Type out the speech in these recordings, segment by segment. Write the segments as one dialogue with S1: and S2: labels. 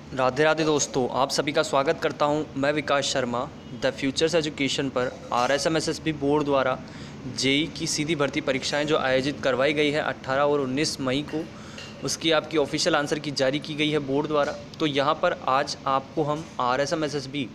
S1: राधे राधे दोस्तों, आप सभी का स्वागत करता हूं। मैं विकास शर्मा द फ्यूचर्स एजुकेशन पर RSMSSB बोर्ड द्वारा जेई की सीधी भर्ती परीक्षाएं जो आयोजित करवाई गई है 18 और 19 मई को, उसकी आपकी ऑफिशियल आंसर की जारी की गई है बोर्ड द्वारा। तो यहां पर आज आपको हम RSMSSB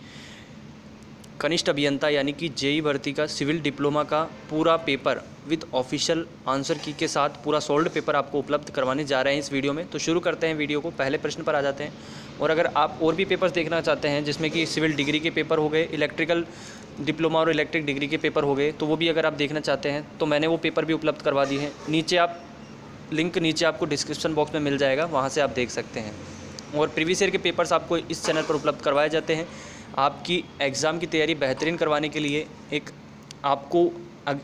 S1: कनिष्ठ अभियंता यानी कि जेई भर्ती का सिविल डिप्लोमा का पूरा पेपर विद ऑफिशियल आंसर की के साथ पूरा सोल्ड पेपर आपको उपलब्ध करवाने जा रहे हैं इस वीडियो में। तो शुरू करते हैं वीडियो को, पहले प्रश्न पर आ जाते हैं। और अगर आप और भी पेपर्स देखना चाहते हैं जिसमें कि सिविल डिग्री के पेपर हो गए, इलेक्ट्रिकल डिप्लोमा और इलेक्ट्रिक डिग्री के पेपर हो गए, तो वो भी अगर आप देखना चाहते हैं तो मैंने वो पेपर भी उपलब्ध करवा दिए हैं। नीचे आप लिंक नीचे आपको डिस्क्रिप्शन बॉक्स में मिल जाएगा, वहाँ से आप देख सकते हैं। और प्रीवियस ईयर के पेपर्स आपको इस चैनल पर उपलब्ध करवाए जाते हैं। आपकी एग्ज़ाम की तैयारी बेहतरीन करवाने के लिए एक आपको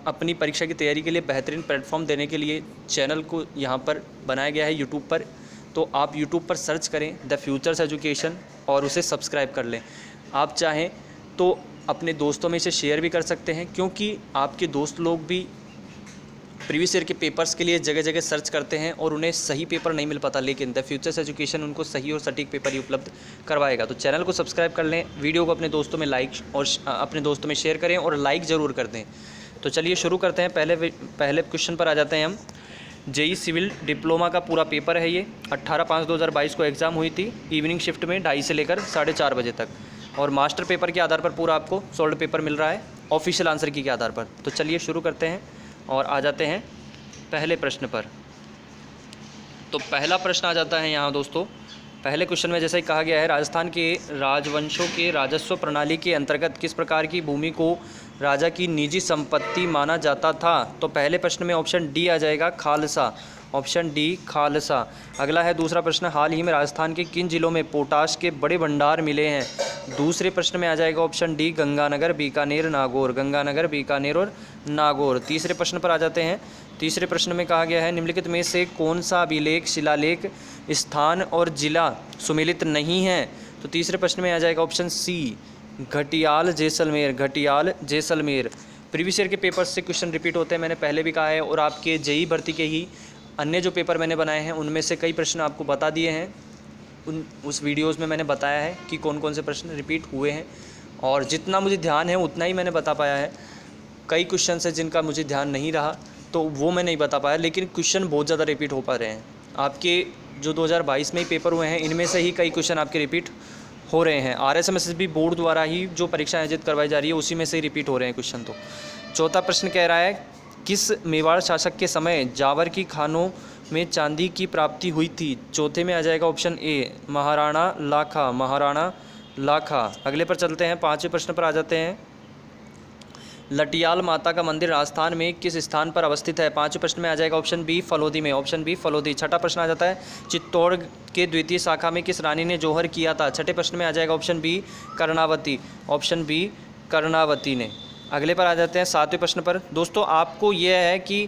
S1: अपनी परीक्षा की तैयारी के लिए बेहतरीन प्लेटफॉर्म देने के लिए चैनल को यहाँ पर बनाया गया है यूट्यूब पर। तो आप यूट्यूब पर सर्च करें द फ्यूचर्स एजुकेशन और उसे सब्सक्राइब कर लें। आप चाहें तो अपने दोस्तों में इसे शेयर भी कर सकते हैं, क्योंकि आपके दोस्त लोग भी प्रीवियस ईयर के पेपर्स के लिए जगह जगह सर्च करते हैं और उन्हें सही पेपर नहीं मिल पाता, लेकिन द फ्यूचर्स एजुकेशन उनको सही और सटीक पेपर ही उपलब्ध करवाएगा। तो चैनल को सब्सक्राइब कर लें, वीडियो को अपने दोस्तों में लाइक और अपने दोस्तों में शेयर करें और लाइक ज़रूर कर दें। तो चलिए शुरू करते हैं। पहले क्वेश्चन पर आ जाते हैं हम। जेई सिविल डिप्लोमा का पूरा पेपर है ये। 18/5/2022 को एग्ज़ाम हुई थी, इवनिंग शिफ्ट में 2:30 से लेकर 4:30 बजे तक। और मास्टर पेपर के आधार पर पूरा आपको सोल्ड पेपर मिल रहा है ऑफिशियल आंसर की के आधार पर। तो चलिए शुरू करते हैं और आ जाते हैं पहले प्रश्न पर। तो पहला प्रश्न आ जाता है यहाँ दोस्तों। पहले क्वेश्चन में जैसा ही कहा गया है, राजस्थान के राजवंशों के राजस्व प्रणाली के अंतर्गत किस प्रकार की भूमि को राजा की निजी संपत्ति माना जाता था? तो पहले प्रश्न में ऑप्शन डी आ जाएगा, खालसा। Option D, Khalsa. अगला है दूसरा प्रश्न, हाल ही में राजस्थान के किन जिलों में पोटाश के बड़े भंडार मिले हैं? दूसरे प्रश्न में आ जाएगा ऑप्शन डी, गंगानगर, बीकानेर, नागौर। गंगानगर, बीकानेर और नागौर। तीसरे प्रश्न पर आ जाते हैं। तीसरे प्रश्न में कहा गया है, निम्नलिखित में से कौन सा अभिलेख शिलालेख स्थान और जिला सुमेलित नहीं है? तो तीसरे प्रश्न में आ जाएगा option C, Ghatiyal, Jaisalmer. Ghatiyal, Jaisalmer. Previous year के पेपर्स से क्वेश्चन रिपीट होते हैं, मैंने पहले भी कहा है, और आपके जेई भर्ती के ही अन्य जो पेपर मैंने बनाए हैं उनमें से कई प्रश्न आपको बता दिए हैं। उस वीडियोज़ में मैंने बताया है कि कौन कौन से प्रश्न रिपीट हुए हैं, और जितना मुझे ध्यान है उतना ही मैंने बता पाया है। कई क्वेश्चन है जिनका मुझे ध्यान नहीं रहा तो वो मैं नहीं बता पाया, लेकिन क्वेश्चन बहुत ज़्यादा रिपीट हो पा रहे हैं। आपके जो 2022 में ही पेपर हुए हैं इनमें से ही कई क्वेश्चन आपके रिपीट हो रहे हैं। RSMSSB बोर्ड द्वारा ही जो परीक्षा आयोजित करवाई जा रही है उसी में से ही रिपीट हो रहे हैं क्वेश्चन। तो चौथा प्रश्न कह रहा है, किस मेवाड़ शासक के समय जावर की खानों में चांदी की प्राप्ति हुई थी? चौथे में आ जाएगा ऑप्शन ए, महाराणा लाखा। महाराणा लाखा। अगले पर चलते हैं, पाँचवें प्रश्न पर आ जाते हैं। लटियाल माता का मंदिर राजस्थान में किस स्थान पर अवस्थित है? पाँचवें प्रश्न में आ जाएगा ऑप्शन बी, फलोदी में। Option B, Phalodi. छठा प्रश्न आ जाता है, चित्तौड़ के द्वितीय शाखा में किस रानी ने जौहर किया था? छठे प्रश्न में आ जाएगा option B, Karnavati. Option B, Karnavati ने। अगले पर आ जाते हैं सातवें प्रश्न पर। दोस्तों आपको यह है कि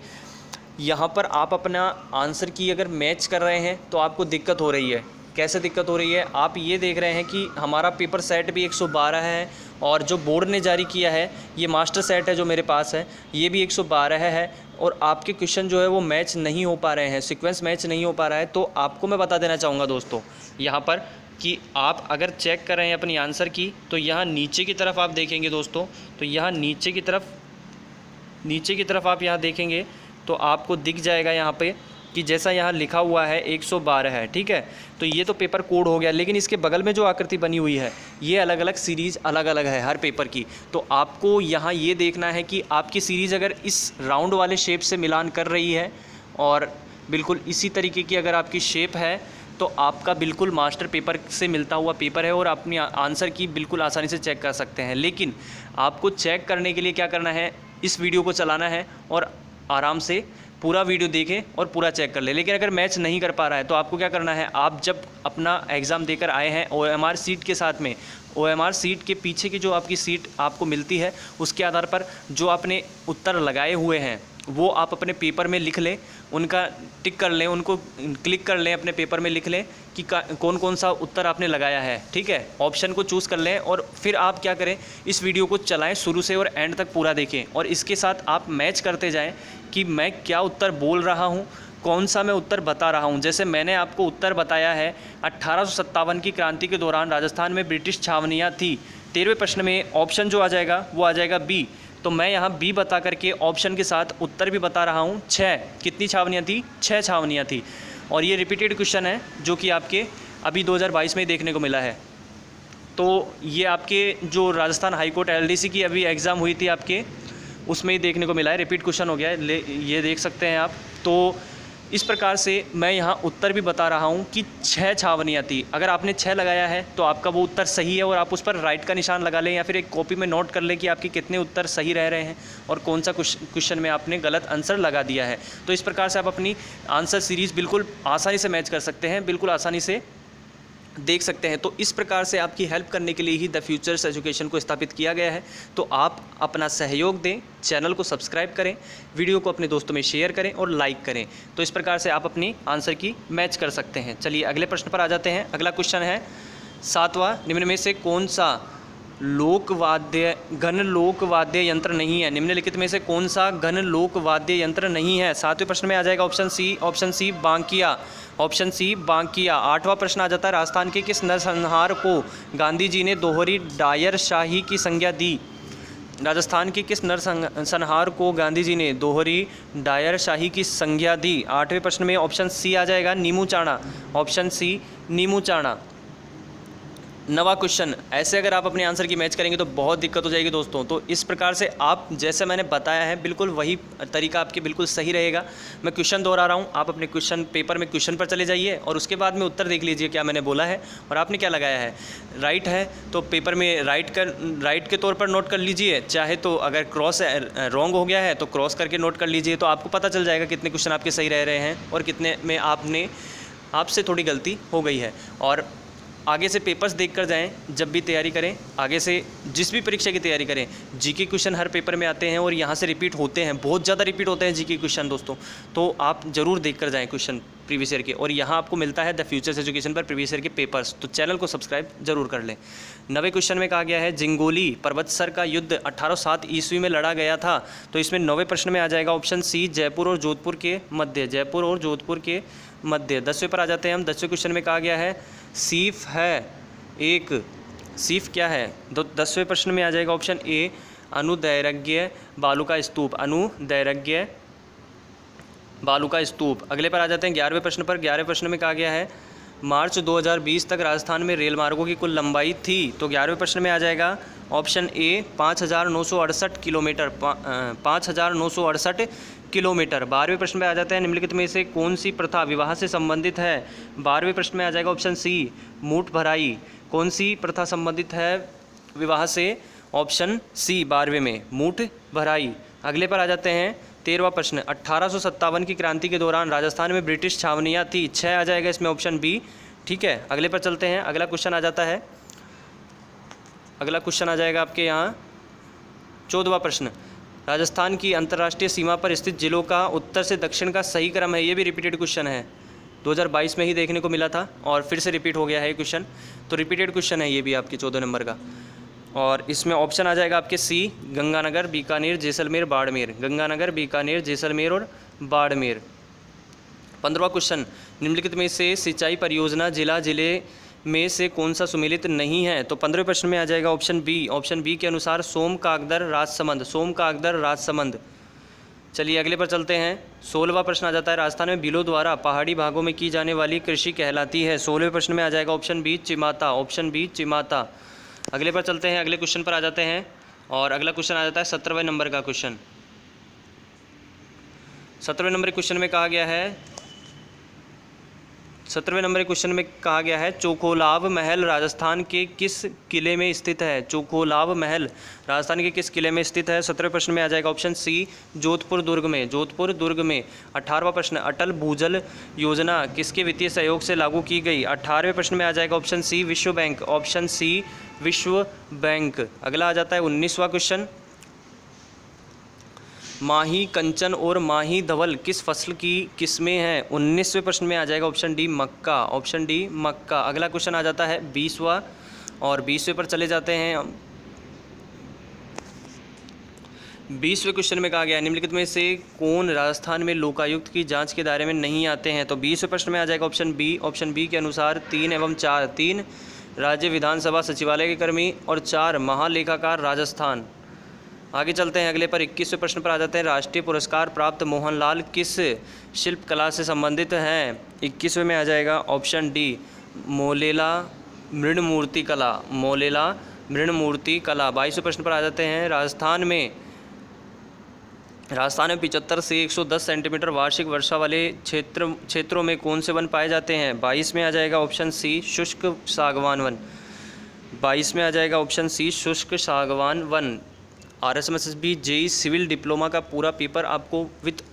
S1: यहाँ पर आप अपना आंसर की अगर मैच कर रहे हैं तो आपको दिक्कत हो रही है। कैसे दिक्कत हो रही है? आप ये देख रहे हैं कि हमारा पेपर सेट भी 112 है, और जो बोर्ड ने जारी किया है ये मास्टर सेट है जो मेरे पास है, ये भी 112 है, और आपके क्वेश्चन जो है वो मैच नहीं हो पा रहे हैं, सीक्वेंस मैच नहीं हो पा रहा है। तो आपको मैं बता देना चाहूँगा दोस्तों यहाँ पर कि आप अगर चेक कर रहे हैं अपनी आंसर की, तो यहाँ नीचे की तरफ आप देखेंगे दोस्तों, तो यहाँ नीचे की तरफ आप यहाँ देखेंगे तो आपको दिख जाएगा यहाँ पे कि जैसा यहाँ लिखा हुआ है 112 है, ठीक है। तो ये तो पेपर कोड हो गया, लेकिन इसके बगल में जो आकृति बनी हुई है ये अलग अलग सीरीज़ अलग अलग है हर पेपर की। तो आपको यहाँ ये देखना है कि आपकी सीरीज़ अगर इस राउंड वाले शेप से मिलान कर रही है और बिल्कुल इसी तरीके की अगर आपकी शेप है तो आपका बिल्कुल मास्टर पेपर से मिलता हुआ पेपर है, और अपनी आंसर की बिल्कुल आसानी से चेक कर सकते हैं। लेकिन आपको चेक करने के लिए क्या करना है, इस वीडियो को चलाना है और आराम से पूरा वीडियो देखें और पूरा चेक कर ले। लेकिन अगर मैच नहीं कर पा रहा है तो आपको क्या करना है, आप जब अपना एग्ज़ाम देकर आए हैं OMR सीट के साथ में, OMR सीट के पीछे की जो आपकी सीट आपको मिलती है उसके आधार पर जो आपने उत्तर लगाए हुए हैं वो आप अपने पेपर में लिख लें, उनका टिक कर लें, उनको क्लिक कर लें, अपने पेपर में लिख लें कि कौन कौन सा उत्तर आपने लगाया है, ठीक है। ऑप्शन को चूज़ कर लें और फिर आप क्या करें, इस वीडियो को चलाएं शुरू से और एंड तक पूरा देखें, और इसके साथ आप मैच करते जाएं कि मैं क्या उत्तर बोल रहा हूं कौन सा मैं उत्तर बता रहा हूँ। जैसे मैंने आपको उत्तर बताया है 1857 की क्रांति के दौरान राजस्थान में ब्रिटिश छावनियाँ थी। 13वें प्रश्न में ऑप्शन जो आ जाएगा वो आ जाएगा बी। तो मैं यहाँ बी बता करके ऑप्शन के साथ उत्तर भी बता रहा हूँ 6। कितनी छावनियाँ थी? 6 छावनियाँ थी। और ये रिपीटेड क्वेश्चन है जो कि आपके अभी 2022 में ही देखने को मिला है। तो ये आपके जो राजस्थान हाईकोर्ट LDC की अभी एग्ज़ाम हुई थी आपके, उसमें ही देखने को मिला है। रिपीट क्वेश्चन हो गया है, ये देख सकते हैं आप। तो इस प्रकार से मैं यहाँ उत्तर भी बता रहा हूँ कि 6 छावनियाँ थी। अगर आपने 6 लगाया है तो आपका वो उत्तर सही है और आप उस पर राइट का निशान लगा लें या फिर एक कॉपी में नोट कर लें कि आपके कितने उत्तर सही रह रहे हैं और कौन सा क्वेश्चन में आपने गलत आंसर लगा दिया है। तो इस प्रकार से आप अपनी आंसर सीरीज़ बिल्कुल आसानी से मैच कर सकते हैं, बिल्कुल आसानी से देख सकते हैं। तो इस प्रकार से आपकी हेल्प करने के लिए ही द फ्यूचर्स एजुकेशन को स्थापित किया गया है। तो आप अपना सहयोग दें, चैनल को सब्सक्राइब करें, वीडियो को अपने दोस्तों में शेयर करें और लाइक करें। तो इस प्रकार से आप अपनी आंसर की मैच कर सकते हैं। चलिए अगले प्रश्न पर आ जाते हैं। अगला क्वेश्चन है 7वां, निम्न में से कौन सा घन लोक वाद्य यंत्र नहीं है? निम्नलिखित में से कौन सा घन लोक वाद्य यंत्र नहीं है? 7वें प्रश्न में आ जाएगा ऑप्शन सी बांकिया। Option C बांकिया। 8वां प्रश्न आ जाता है राजस्थान के किस नरसंहार को गांधी जी ने दोहरी डायरशाही की संज्ञा दी? राजस्थान के किस नरसंहार को गांधी जी ने दोहरी डायरशाही की संज्ञा दी? 8वें प्रश्न में ऑप्शन सी आ जाएगा नीमू चाणा। ऑप्शन सी नीमू चाणा। 9वां क्वेश्चन, ऐसे अगर आप अपने आंसर की मैच करेंगे तो बहुत दिक्कत हो जाएगी दोस्तों। तो इस प्रकार से आप जैसे मैंने बताया है बिल्कुल वही तरीका आपके बिल्कुल सही रहेगा। मैं क्वेश्चन दोहरा रहा हूँ, आप अपने क्वेश्चन पेपर में क्वेश्चन पर चले जाइए और उसके बाद में उत्तर देख लीजिए क्या मैंने बोला है और आपने क्या लगाया है। राइट है तो पेपर में राइट के तौर पर नोट कर लीजिए, चाहे तो अगर क्रॉस रॉन्ग हो गया है तो क्रॉस करके नोट कर लीजिए। तो आपको पता चल जाएगा कितने क्वेश्चन आपके सही रह रहे हैं और कितने में आपसे थोड़ी गलती हो गई है। और आगे से पेपर्स देख कर जाएँ जब भी तैयारी करें, आगे से जिस भी परीक्षा की तैयारी करें। जीके क्वेश्चन हर पेपर में आते हैं और यहाँ से रिपीट होते हैं, बहुत ज़्यादा रिपीट होते हैं जीके क्वेश्चन दोस्तों। तो आप ज़रूर देख कर जाएँ क्वेश्चन प्रीवियस ईयर के। और यहाँ आपको मिलता है द फ्यूचर्स एजुकेशन पर प्रीवियस ईयर के पेपर्स, तो चैनल को सब्सक्राइब जरूर कर लें। 9वें क्वेश्चन में कहा गया है जिंगोली पर्वतसर का युद्ध 1807 ईस्वी में लड़ा गया था। तो इसमें 9वें प्रश्न में आ जाएगा ऑप्शन सी जयपुर और जोधपुर के मध्य। जयपुर और जोधपुर के मध्य। 10वें पर आ जाते हैं हम। 10वें क्वेश्चन में कहा गया है सीफ है एक। सीफ क्या है? 10वें प्रश्न में आ जाएगा ऑप्शन ए अनुदैर्घ्य बालू का स्तूप। अनुदैर्घ्य बालू का स्तूप। अगले पर आ जाते हैं 11वें प्रश्न पर। 11वें प्रश्न में कहा गया है मार्च 2020 तक राजस्थान में रेल मार्गों की कुल लंबाई थी। तो 11वें प्रश्न में आ जाएगा ऑप्शन ए 5,968 किलोमीटर। 5,968 किलोमीटर। 12वें प्रश्न में आ जाते हैं निम्नलिखित में से कौन सी प्रथा विवाह से संबंधित है? 12वें प्रश्न में आ जाएगा ऑप्शन सी मूठ भराई। कौन सी प्रथा संबंधित है विवाह से? ऑप्शन सी 12वें में मूठ भराई। अगले पर आ जाते हैं 13वां प्रश्न। 1857 की क्रांति के दौरान राजस्थान में ब्रिटिश छावनियाँ थी। 6 आ जाएगा इसमें ऑप्शन बी। ठीक है, अगले पर चलते हैं। अगला क्वेश्चन आ जाता है, अगला क्वेश्चन आ जाएगा आपके यहाँ 14वां प्रश्न। राजस्थान की अंतर्राष्ट्रीय सीमा पर स्थित जिलों का उत्तर से दक्षिण का सही क्रम है। ये भी रिपीटेड क्वेश्चन है, 2022 में ही देखने को मिला था और फिर से रिपीट हो गया है ये क्वेश्चन। तो रिपीटेड क्वेश्चन है ये भी आपके 14 नंबर का। और इसमें ऑप्शन आ जाएगा आपके सी गंगानगर, बीकानेर, जैसलमेर, बाड़मेर। गंगानगर, बीकानेर, जैसलमेर और बाड़मेर। 15वां क्वेश्चन, निम्नलिखित में से सिंचाई परियोजना जिले में से कौन सा सुमेलित नहीं है? तो 15वें प्रश्न में आ जाएगा ऑप्शन बी। ऑप्शन बी के अनुसार सोम कागदर राजसमंद। सोम कागदर राजसमंद। चलिए अगले पर चलते हैं। 16वां प्रश्न आ जाता है राजस्थान में बिलों द्वारा पहाड़ी भागों में की जाने वाली कृषि कहलाती है। 16वें प्रश्न में आ जाएगा option B Chimata. Option B Chimata. अगले पर चलते हैं, अगले क्वेश्चन पर आ जाते हैं और अगला क्वेश्चन आ जाता है 17वें नंबर का क्वेश्चन। 17वें नंबर क्वेश्चन में कहा गया है 17वें नंबर क्वेश्चन में कहा गया है चोखोलाव महल राजस्थान के किस किले में स्थित है? चोखोलाव महल राजस्थान के किस किले में स्थित है? 17वें प्रश्न में आ जाएगा ऑप्शन सी जोधपुर दुर्ग में। जोधपुर दुर्ग में। 18वां प्रश्न, अटल भूजल योजना किसके वित्तीय सहयोग से लागू की गई? 18वें प्रश्न में आ जाएगा ऑप्शन सी विश्व बैंक। ऑप्शन सी विश्व बैंक। अगला आ जाता है 19वां क्वेश्चन। माही कंचन और माही धवल किस फसल की किस्में हैं? 19वें प्रश्न में आ जाएगा ऑप्शन डी मक्का। ऑप्शन डी मक्का। अगला क्वेश्चन आ जाता है 20वां और 20वें पर चले जाते हैं हम। 20वें क्वेश्चन में कहा गया है निम्नलिखित में से कौन राजस्थान में लोकायुक्त की जांच के दायरे में नहीं आते हैं। तो 20वें प्रश्न में आ जाएगा ऑप्शन बी। ऑप्शन बी के अनुसार 3 एवं 4, 3 राज्य विधानसभा सचिवालय के कर्मी और 4 महालेखाकार राजस्थान। आगे चलते हैं अगले पर 21वें प्रश्न पर आ जाते हैं। राष्ट्रीय पुरस्कार प्राप्त मोहनलाल किस शिल्प कला से संबंधित हैं। 21वें में आ जाएगा ऑप्शन डी मोलेला मृणमूर्ति कला, मोलेला मृणमूर्ति कला। 22वें प्रश्न पर आ जाते हैं। राजस्थान में 75 से 110 सेंटीमीटर वार्षिक वर्षा वाले क्षेत्रों में कौन से वन पाए जाते हैं। 22 में आ जाएगा ऑप्शन सी शुष्क सागवान वन। 22 में आ जाएगा ऑप्शन सी शुष्क सागवान वन। RSMSB जेई सिविल डिप्लोमा का पूरा पेपर आपको विथ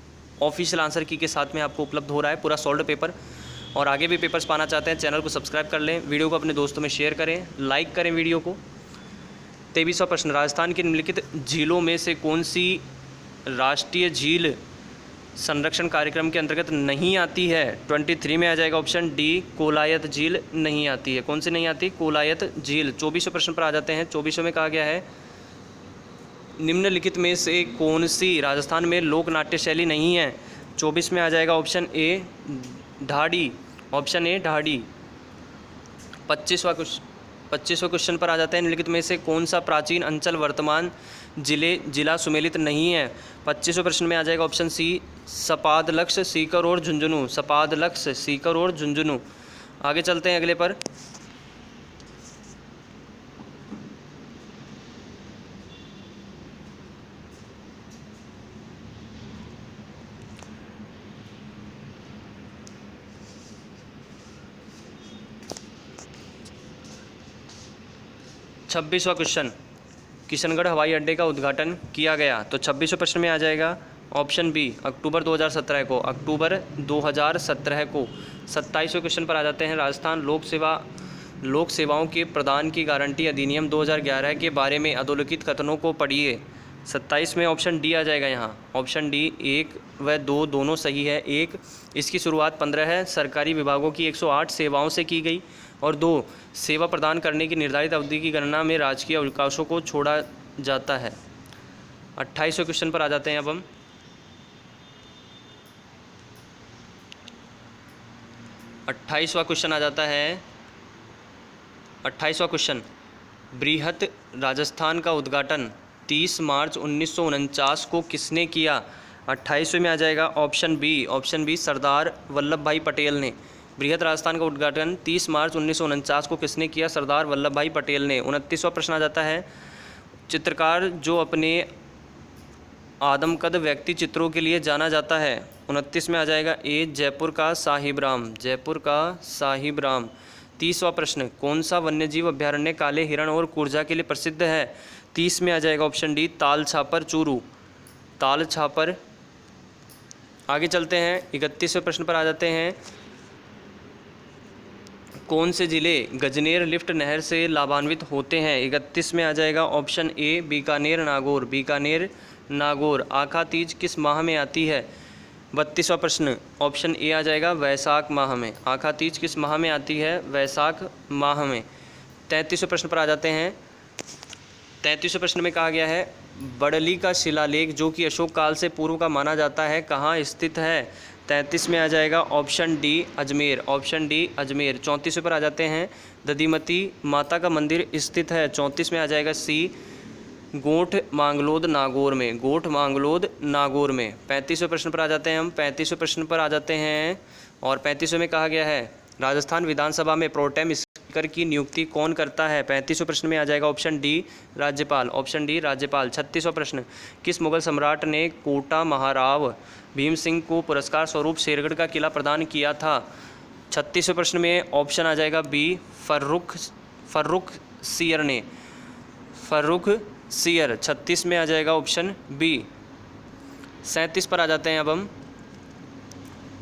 S1: ऑफिशियल आंसर की के साथ में आपको उपलब्ध हो रहा है, पूरा सॉल्व्ड पेपर। और आगे भी पेपर्स पाना चाहते हैं चैनल को सब्सक्राइब कर लें, वीडियो को अपने दोस्तों में शेयर करें, लाइक करें वीडियो को। 23वां प्रश्न, राजस्थान की निम्नलिखित झीलों में से कौन सी राष्ट्रीय झील संरक्षण कार्यक्रम के अंतर्गत नहीं आती है। 23 में आ जाएगा ऑप्शन डी कोलायत झील नहीं आती है। कौन सी नहीं आती, कोलायत झील। 24वें प्रश्न पर आ जाते हैं। 24वें में कहा गया है निम्नलिखित में से कौन सी राजस्थान में लोक नाट्य शैली नहीं है। 24 में आ जाएगा option A Dhadi, option A Dhadi. 25वें क्वेश्चन पर आ जाते हैं। निम्नलिखित में से कौन सा प्राचीन अंचल वर्तमान जिला सुमेलित नहीं है। 25वें प्रश्न में आ जाएगा ऑप्शन सी सपादलक्ष, सीकर और झुंझुनू, सपादलक्ष, सीकर और झुंझुनू। आगे चलते हैं अगले पर। छब्बीसवां क्वेश्चन, किशनगढ़ हवाई अड्डे का उद्घाटन किया गया। तो 26वें प्रश्न में आ जाएगा ऑप्शन बी अक्टूबर 2017 को, अक्टूबर 2017 को। 27वें क्वेश्चन पर आ जाते हैं। राजस्थान लोक सेवाओं के प्रदान की गारंटी अधिनियम 2011 के बारे में अधोलिखित कथनों को पढ़िए। 27 में ऑप्शन डी आ जाएगा यहाँ। ऑप्शन डी 1 व 2 दोनों सही है। 1 इसकी शुरुआत 15 सरकारी विभागों की 108 सेवाओं से की गई और 2 सेवा प्रदान करने की निर्धारित अवधि की गणना में राजकीय अवकाशों को छोड़ा जाता है। 28वें क्वेश्चन पर आ जाते हैं अब हम। 28वां क्वेश्चन आ जाता है। 28वां क्वेश्चन, बृहत राजस्थान का उद्घाटन 30 मार्च 1949 को किसने किया। 28वें में आ जाएगा ऑप्शन बी सरदार वल्लभ भाई पटेल ने। बृहत राजस्थान का उद्घाटन 30 मार्च 1949 को किसने किया, सरदार वल्लभ भाई पटेल ने। 29वां प्रश्न आ जाता है। चित्रकार जो अपने आदमकद व्यक्ति चित्रों के लिए जाना जाता है। 29 में आ जाएगा ए जयपुर का साहिब राम, जयपुर का साहिब राम। 30वां प्रश्न, कौन सा वन्यजीव अभ्यारण्य काले हिरण और कुर्जा के लिए प्रसिद्ध है। 30 में आ जाएगा ऑप्शन डी ताल छापर चूरू, ताल छापर। आगे चलते हैं। 31वें प्रश्न पर आ जाते हैं। कौन से ज़िले गजनेर लिफ्ट नहर से लाभान्वित होते हैं। 31 में आ जाएगा ऑप्शन ए बीकानेर नागौर, बीकानेर नागौर। आखा तीज किस माह में आती है। 32वां प्रश्न, ऑप्शन ए आ जाएगा वैशाख माह में। आखा तीज किस माह में आती है, वैशाख माह में। 33वें प्रश्न पर आ जाते हैं। 33वें प्रश्न में कहा गया है बड़ली का शिलालेख जो कि अशोक काल से पूर्व का माना जाता है कहाँ स्थित है। 33 में आ जाएगा option D Ajmer, option D Ajmer. 34वें पर आ जाते हैं। दधिमती माता का मंदिर स्थित है। 34 में आ जाएगा सी गोठ मांगलोद नागौर में, गोठ मांगलोद नागौर में। 35वें प्रश्न पर आ जाते हैं हम। 35वें प्रश्न पर आ जाते हैं और 35वें में कहा गया है राजस्थान विधानसभा में प्रोटेम स्पीकर की नियुक्ति कौन करता है। 35वें प्रश्न में आ जाएगा ऑप्शन डी राज्यपाल, ऑप्शन डी राज्यपाल। 36वां प्रश्न, किस मुगल सम्राट ने कोटा महाराव भीम सिंह को पुरस्कार स्वरूप शेरगढ़ का किला प्रदान किया था। 36वें प्रश्न में ऑप्शन आ जाएगा बी फर्रुख सियर ने, फर्रुख सियर। 36 में आ जाएगा ऑप्शन बी। 37 पर आ जाते हैं अब हम।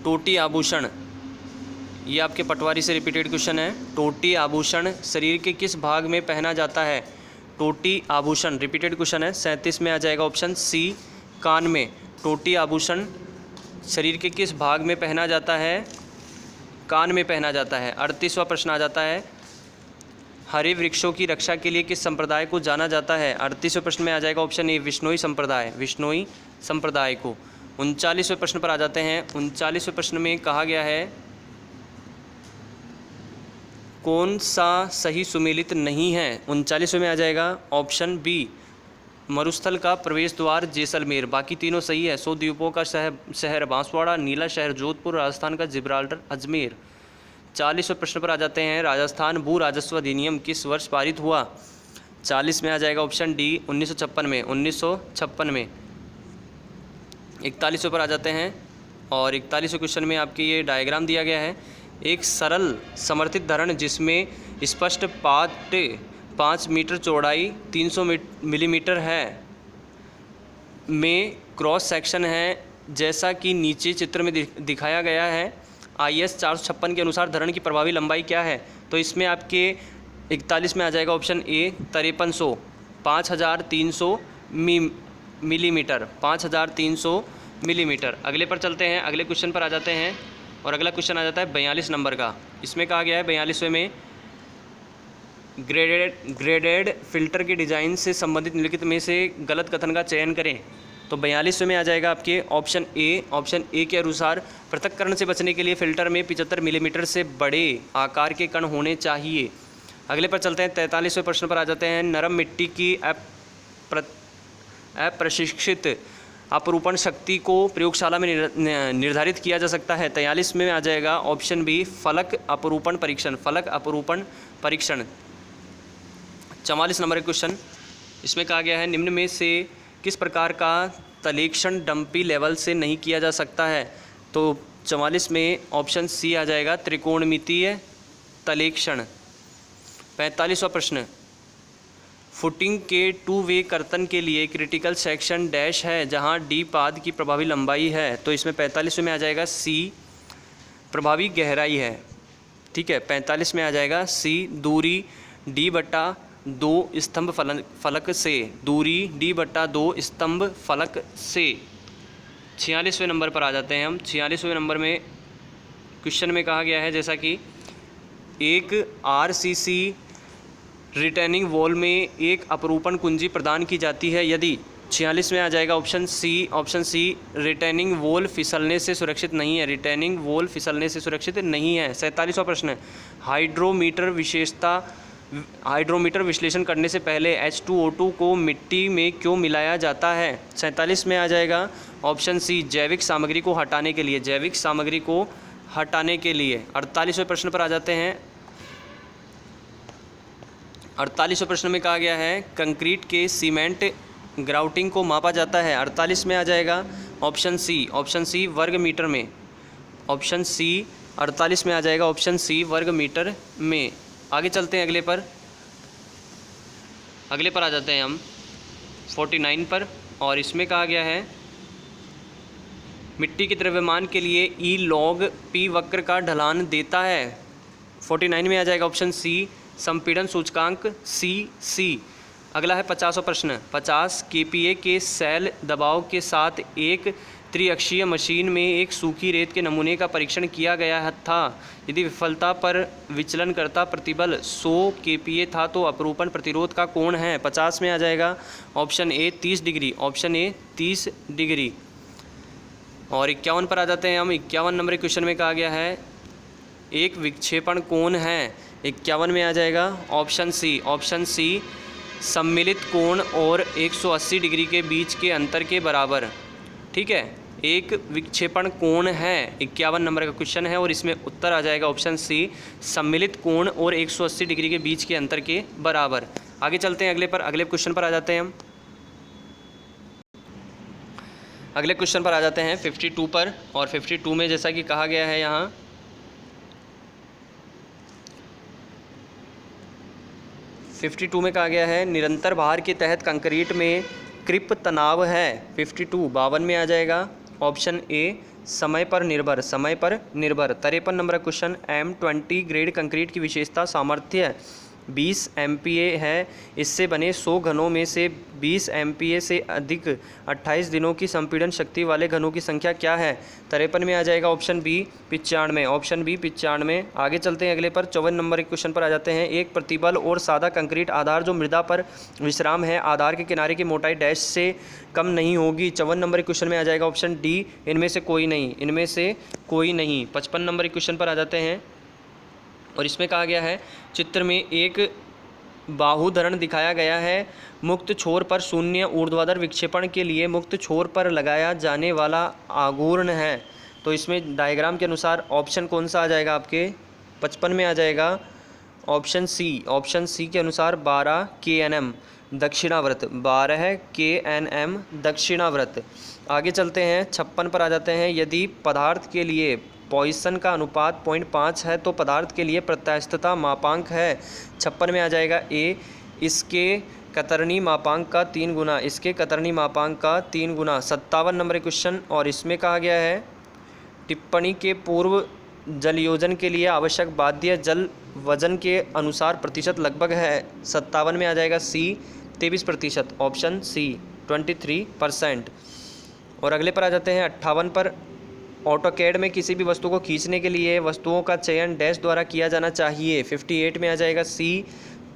S1: टोटी आभूषण, ये आपके पटवारी से रिपीटेड क्वेश्चन है। टोटी आभूषण शरीर के किस भाग में पहना जाता है। टोटी आभूषण रिपीटेड क्वेश्चन है। 37 में आ जाएगा ऑप्शन सी कान में। टोटी आभूषण शरीर के किस भाग में पहना जाता है, कान में पहना जाता है। 38वां प्रश्न आ जाता है। हरे वृक्षों की रक्षा के लिए किस संप्रदाय को जाना जाता है? 38वें प्रश्न में आ जाएगा ऑप्शन ए विश्नोई संप्रदाय, विश्नोई संप्रदाय को। 39वें प्रश्न पर आ जाते हैं। 39वें प्रश्न में कहा गया है कौन सा सही सुमेलित नहीं है? 39वें में आ जाएगा ऑप्शन बी मरुस्थल का प्रवेश द्वार जैसलमेर, बाकी तीनों सही है। 100 द्वीपों का शहर बांसवाड़ा, नीला शहर जोधपुर, राजस्थान का जिब्राल्टर अजमेर। 40वें प्रश्न पर आ जाते हैं। राजस्थान भू राजस्व अधिनियम किस वर्ष पारित हुआ? 40 में आ जाएगा ऑप्शन डी 1956 में, 1956 में। 41वें पर आ जाते हैं और 41वें क्वेश्चन में आपके ये डायग्राम दिया गया है। एक सरल समर्थित धरण जिसमें स्पष्ट पाट 5 मीटर चौड़ाई 300 मिलीमीटर है में क्रॉस सेक्शन है जैसा कि नीचे चित्र में दिखाया गया है। IS 456 के अनुसार धरण की प्रभावी लंबाई क्या है? तो इसमें आपके 41 में आ जाएगा ऑप्शन ए 5300, 5300 मिलीमीटर, 5300 मिलीमीटर। अगले पर चलते हैं, अगले क्वेश्चन पर आ जाते हैं और अगला क्वेश्चन आ जाता है 42 नंबर का। इसमें कहा गया है 42वें में ग्रेडेड फिल्टर के डिज़ाइन से संबंधित निम्नलिखित में से गलत कथन का चयन करें। तो 42वें में आ जाएगा आपके ऑप्शन ए के अनुसार पृथक्करण से बचने के लिए फ़िल्टर में 75 मिलीमीटर से बड़े आकार के कण होने चाहिए। अगले पर चलते हैं 43वें प्रश्न पर आ जाते हैं। नरम मिट्टी की अप्रशिक्षित अपरूपण शक्ति को प्रयोगशाला में निर्धारित किया जा सकता है। 43 में आ जाएगा ऑप्शन बी फलक अपरूपण परीक्षण, फलक अपरूपण परीक्षण। 44 नंबर क्वेश्चन, इसमें कहा गया है निम्न में से किस प्रकार का तलेक्षण डंपी लेवल से नहीं किया जा सकता है? तो 44 में ऑप्शन सी आ जाएगा त्रिकोणमितीय तलेक्षण। 45वां प्रश्न, फुटिंग के 2 वे कर्तन के लिए क्रिटिकल सेक्शन डैश है जहां डी पाद की प्रभावी लंबाई है। तो इसमें 45 में आ जाएगा सी प्रभावी गहराई है। ठीक है, 45 में आ जाएगा सी दूरी D/2 स्तंभ फलक से, दूरी D/2 स्तंभ फलक से। 46वें नंबर पर आ जाते हैं हम। 46वें नंबर में क्वेश्चन में कहा गया है जैसा कि एक RCC रिटेनिंग वॉल में एक अपरूपण कुंजी प्रदान की जाती है यदि 46 में आ जाएगा ऑप्शन सी रिटेनिंग वॉल फिसलने से सुरक्षित नहीं है, रिटेनिंग वॉल फिसलने से सुरक्षित नहीं है। 47वां प्रश्न, हाइड्रोमीटर विश्लेषण करने से पहले H2O2 को मिट्टी में क्यों मिलाया जाता है? 47 में आ जाएगा ऑप्शन सी जैविक सामग्री को हटाने के लिए, जैविक सामग्री को हटाने के लिए। 48वें प्रश्न पर आ जाते हैं। 48वें प्रश्न में कहा गया है कंक्रीट के सीमेंट ग्राउटिंग को मापा जाता है। 48 में आ जाएगा ऑप्शन सी वर्ग मीटर में, ऑप्शन सी 48 में आ जाएगा ऑप्शन सी वर्ग मीटर में। आगे चलते हैं अगले पर आ जाते हैं हम 49 पर और इसमें कहा गया है मिट्टी के द्रव्यमान के लिए ई लॉग पी वक्र का ढलान देता है। 49 में आ जाएगा ऑप्शन सी संपीड़न सूचकांक सी। अगला है 50वां प्रश्न, 50 kPa के सेल दबाव के साथ एक त्रिअक्षीय मशीन में एक सूखी रेत के नमूने का परीक्षण किया गया था। यदि विफलता पर विचलनकर्ता प्रतिबल 100 kPa था तो अपरूपण प्रतिरोध का कोण है। 50 में आ जाएगा option A 30 degree, option A 30 degree. और 51 पर आ जाते हैं हम। 51 नंबर क्वेश्चन में कहा गया है एक विक्षेपण कोण है। 51 में आ जाएगा ऑप्शन सी सम्मिलित कोण और 180 डिग्री के बीच के अंतर के बराबर। ठीक है, एक विक्षेपण कोण है। 51 नंबर का क्वेश्चन है और इसमें उत्तर आ जाएगा ऑप्शन सी सम्मिलित कोण और 180 डिग्री के बीच के अंतर के बराबर। आगे चलते हैं अगले क्वेश्चन पर आ जाते हैं हम। अगले क्वेश्चन पर आ जाते हैं 52 पर और 52 में जैसा कि कहा गया है यहाँ 52 में कहा गया है निरंतर भार के तहत कंक्रीट में क्रिप तनाव है। 52 में आ जाएगा ऑप्शन ए समय पर निर्भर। 53 number question M20 grade concrete की विशेषता सामर्थ्य 20 MPa है। इससे बने 100 घनों में से 20 MPa से अधिक 28 दिनों की संपीड़न शक्ति वाले घनों की संख्या क्या है? 53 में आ जाएगा ऑप्शन बी 95, ऑप्शन बी 95। आगे चलते हैं अगले पर, 54 नंबर के क्वेश्चन पर आ जाते हैं। एक प्रतिबल और सादा कंक्रीट आधार जो मृदा पर विश्राम है, आधार के किनारे की मोटाई डैश से कम नहीं होगी। 54 नंबर के क्वेश्चन में आ जाएगा ऑप्शन डी, इनमें से कोई नहीं, इनमें से कोई नहीं। 55 नंबर के क्वेश्चन पर आ जाते हैं और इसमें कहा गया है चित्र में एक बाहुधरण दिखाया गया है। मुक्त छोर पर शून्य ऊर्ध्वाधर विक्षेपण के लिए मुक्त छोर पर लगाया जाने वाला आघूर्ण है। तो इसमें डायग्राम के अनुसार ऑप्शन कौन सा आ जाएगा आपके? 55 में आ जाएगा ऑप्शन सी। ऑप्शन सी के अनुसार 12 kNm दक्षिणावर्त, 12 kNm दक्षिणावर्त। आगे चलते हैं, 56 पर आ जाते हैं। यदि पदार्थ के लिए पॉइसन का अनुपात 0.5 है तो पदार्थ के लिए प्रत्यास्थता मापांक है। 56 में आ जाएगा ए, इसके कतरनी मापांक का 3 गुना, इसके कतरनी मापांक का 3 गुना। 57 नंबर क्वेश्चन और इसमें कहा गया है टिप्पणी के पूर्व जलयोजन के लिए आवश्यक बाध्य जल वजन के अनुसार प्रतिशत लगभग है। 57 में आ जाएगा सी 23%, ऑप्शन सी 23%। और अगले पर आ जाते हैं 58 पर। ऑटोकैड में किसी भी वस्तु को खींचने के लिए वस्तुओं का चयन डैश द्वारा किया जाना चाहिए। 58 में आ जाएगा सी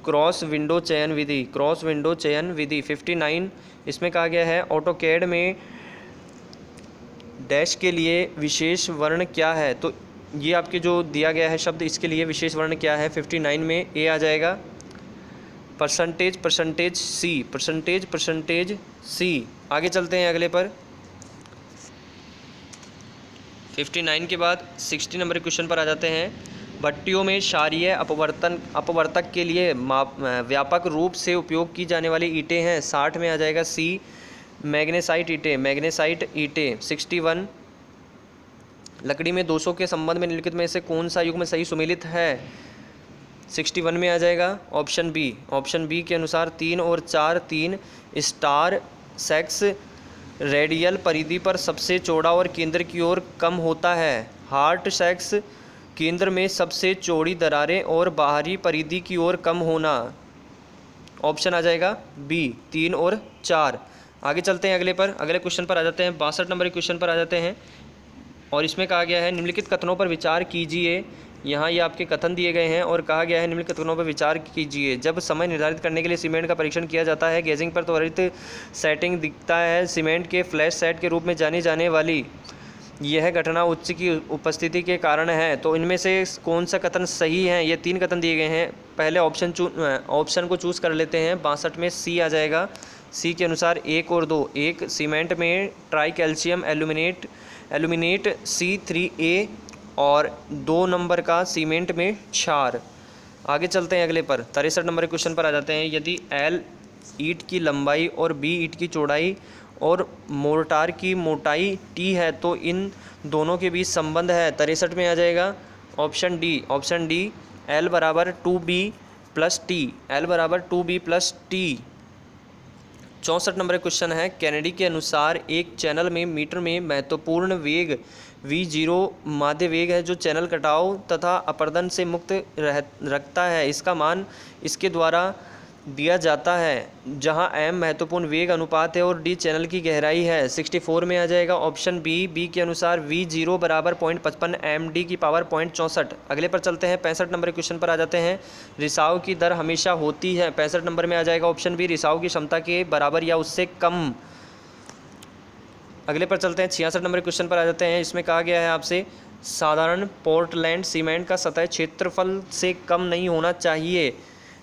S1: क्रॉस विंडो चयन विधि, क्रॉस विंडो चयन विधि। 59 इसमें कहा गया है ऑटोकैड में डैश के लिए विशेष वर्ण क्या है? तो ये आपके जो दिया गया है शब्द, इसके लिए विशेष वर्ण क्या है? 59 में ए आ जाएगा परसेंटेज, परसेंटेज सी, परसेंटेज, परसेंटेज सी। आगे चलते हैं अगले पर। 59 के बाद 60 नंबर क्वेश्चन पर आ जाते हैं। भट्टियों में क्षारीय अपवर्तक के लिए व्यापक रूप से उपयोग की जाने वाली ईंटें हैं। 60 में आ जाएगा सी मैग्नेसाइट ईंटें, मैग्नेसाइट ईंटें। 61 लकड़ी में दोषों के संबंध में निम्नलिखित में से कौन सा युग्म सही सुमेलित है? 61 में आ जाएगा ऑप्शन बी, ऑप्शन बी के अनुसार 3 और 4, 3 स्टार सेक्स रेडियल परिधि पर सबसे चौड़ा और केंद्र की ओर कम होता है। हार्ट सेक्स केंद्र में सबसे चौड़ी दरारें और बाहरी परिधि की ओर कम होना। ऑप्शन आ जाएगा बी 3 और 4। आगे चलते हैं अगले पर, अगले क्वेश्चन पर आ जाते हैं। 62 नंबर क्वेश्चन पर आ जाते हैं और इसमें कहा गया है निम्नलिखित कथनों पर विचार कीजिए। यहाँ ये आपके कथन दिए गए हैं और कहा गया है निम्नलिखित कथनों पर विचार कीजिए। जब समय निर्धारित करने के लिए सीमेंट का परीक्षण किया जाता है, गेजिंग पर त्वरित सेटिंग दिखता है। सीमेंट के फ्लैश सेट के रूप में जानी जाने वाली यह घटना उच्च की उपस्थिति के कारण है। तो इनमें से कौन सा कथन सही है? ये 3 कथन दिए गए हैं। पहले ऑप्शन को चूज़ कर लेते हैं। 62 में सी आ जाएगा। सी के अनुसार 1 और 2, एक सीमेंट में ट्राई कैल्शियम एल्यूमिनेट C3A और 2 नंबर का सीमेंट में क्षार। आगे चलते हैं अगले पर, 63 नंबर क्वेश्चन पर आ जाते हैं। यदि L ईंट की लंबाई और B ईंट की चौड़ाई और मोर्टार की मोटाई T है तो इन दोनों के बीच संबंध है। 63 में आ जाएगा option D, option D L बराबर 2B + T, L बराबर 2B + T। 64 नंबर क्वेश्चन है। कैनेडी के अनुसार एक चैनल में मीटर में महत्वपूर्ण वेग V0 माध्य वेग है जो चैनल कटाव तथा अपरदन से मुक्त रखता है। इसका मान इसके द्वारा दिया जाता है जहां m महत्वपूर्ण वेग अनुपात है और d चैनल की गहराई है। 64 में आ जाएगा ऑप्शन बी के अनुसार V0 बराबर 0.55 md की पावर 0.64। अगले पर चलते हैं। 65 नंबर क्वेश्चन पर आ जाते हैं। रिसाव की दर हमेशा होती है। 65 नंबर में आ जाएगा ऑप्शन बी, रिसाव की क्षमता के बराबर या उससे कम। अगले पर चलते हैं। 66 नंबर क्वेश्चन पर आ जाते हैं। इसमें कहा गया है आपसे साधारण पोर्टलैंड सीमेंट का सतह क्षेत्रफल से कम नहीं होना चाहिए।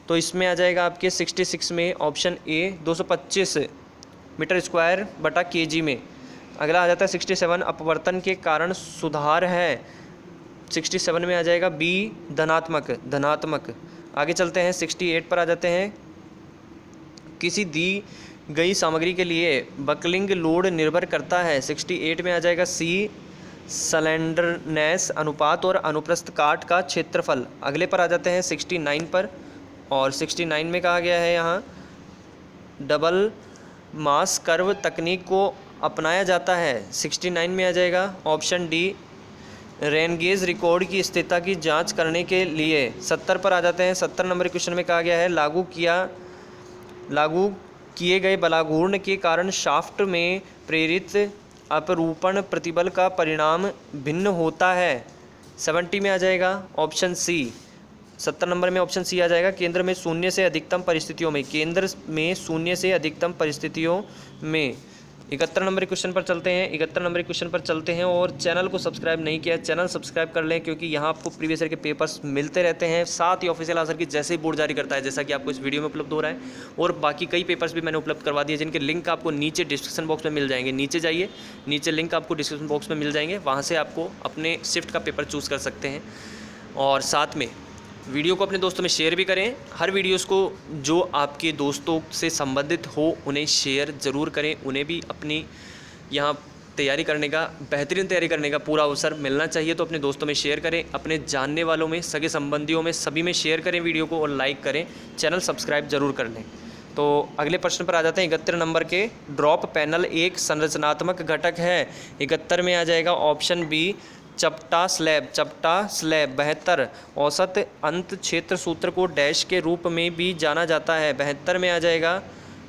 S1: तो इसमें आ जाएगा आपके 66 में ऑप्शन ए 225 मीटर स्क्वायर बटा kg में। अगला आ जाता है 67 अपवर्तन के कारण सुधार है। 67 में आ जाएगा बी धनात्मक। आगे चलते हैं 68 पर आ जाते हैं। किसी दी गई सामग्री के लिए बकलिंग लोड निर्भर करता है। 68 में आ जाएगा सी स्लेंडरनेस अनुपात और अनुप्रस्थ काट का क्षेत्रफल। अगले पर आ जाते हैं 69 पर और 69 में कहा गया है यहाँ डबल मास कर्व तकनीक को अपनाया जाता है। 69 में आ जाएगा ऑप्शन डी रेनगेज रिकॉर्ड की स्थिरता की जांच करने के लिए 70 पर आ जाते हैं। 70 नंबर क्वेश्चन में कहा गया है लागू किए गए बलाघूर्ण के कारण शाफ्ट में प्रेरित अपरूपण प्रतिबल का परिणाम भिन्न होता है। 70 में आ जाएगा ऑप्शन सी। 70 नंबर में ऑप्शन सी आ जाएगा, केंद्र में शून्य से अधिकतम परिस्थितियों में, केंद्र में शून्य से अधिकतम परिस्थितियों में। 71 नंबर क्वेश्चन पर चलते हैं। 71 नंबर क्वेश्चन पर चलते हैं और चैनल को सब्सक्राइब नहीं किया, चैनल सब्सक्राइब कर लें, क्योंकि यहाँ आपको प्रीवियस ईयर के पेपर्स मिलते रहते हैं, साथ ही ऑफिशियल आंसर की जैसे ही बोर्ड जारी करता है, जैसा कि आपको इस वीडियो में उपलब्ध हो रहा है। और बाकी कई पेपर्स भी मैंने उपलब्ध करवा दिए, जिनके लिंक आपको नीचे डिस्क्रिप्शन बॉक्स में मिल जाएंगे। नीचे जाइए, नीचे लिंक आपको डिस्क्रिप्शन बॉक्स में मिल जाएंगे, वहाँ से आपको अपने शिफ्ट का पेपर चूज़ कर सकते हैं। और साथ में वीडियो को अपने दोस्तों में शेयर भी करें। हर वीडियोस को जो आपके दोस्तों से संबंधित हो उन्हें शेयर ज़रूर करें, उन्हें भी अपनी यहाँ तैयारी करने का, बेहतरीन तैयारी करने का पूरा अवसर मिलना चाहिए। तो अपने दोस्तों में शेयर करें, अपने जानने वालों में, सगे संबंधियों में, सभी में शेयर करें वीडियो को और लाइक करें, चैनल सब्सक्राइब जरूर कर लें। तो अगले प्रश्न पर आ जाते हैं। 71 नंबर के, ड्रॉप पैनल एक संरचनात्मक घटक है। 71 में आ जाएगा ऑप्शन बी, चपटा स्लैब। चपटा स्लैब। 72, औसत अंत क्षेत्र सूत्र को डैश के रूप में भी जाना जाता है। 72 में आ जाएगा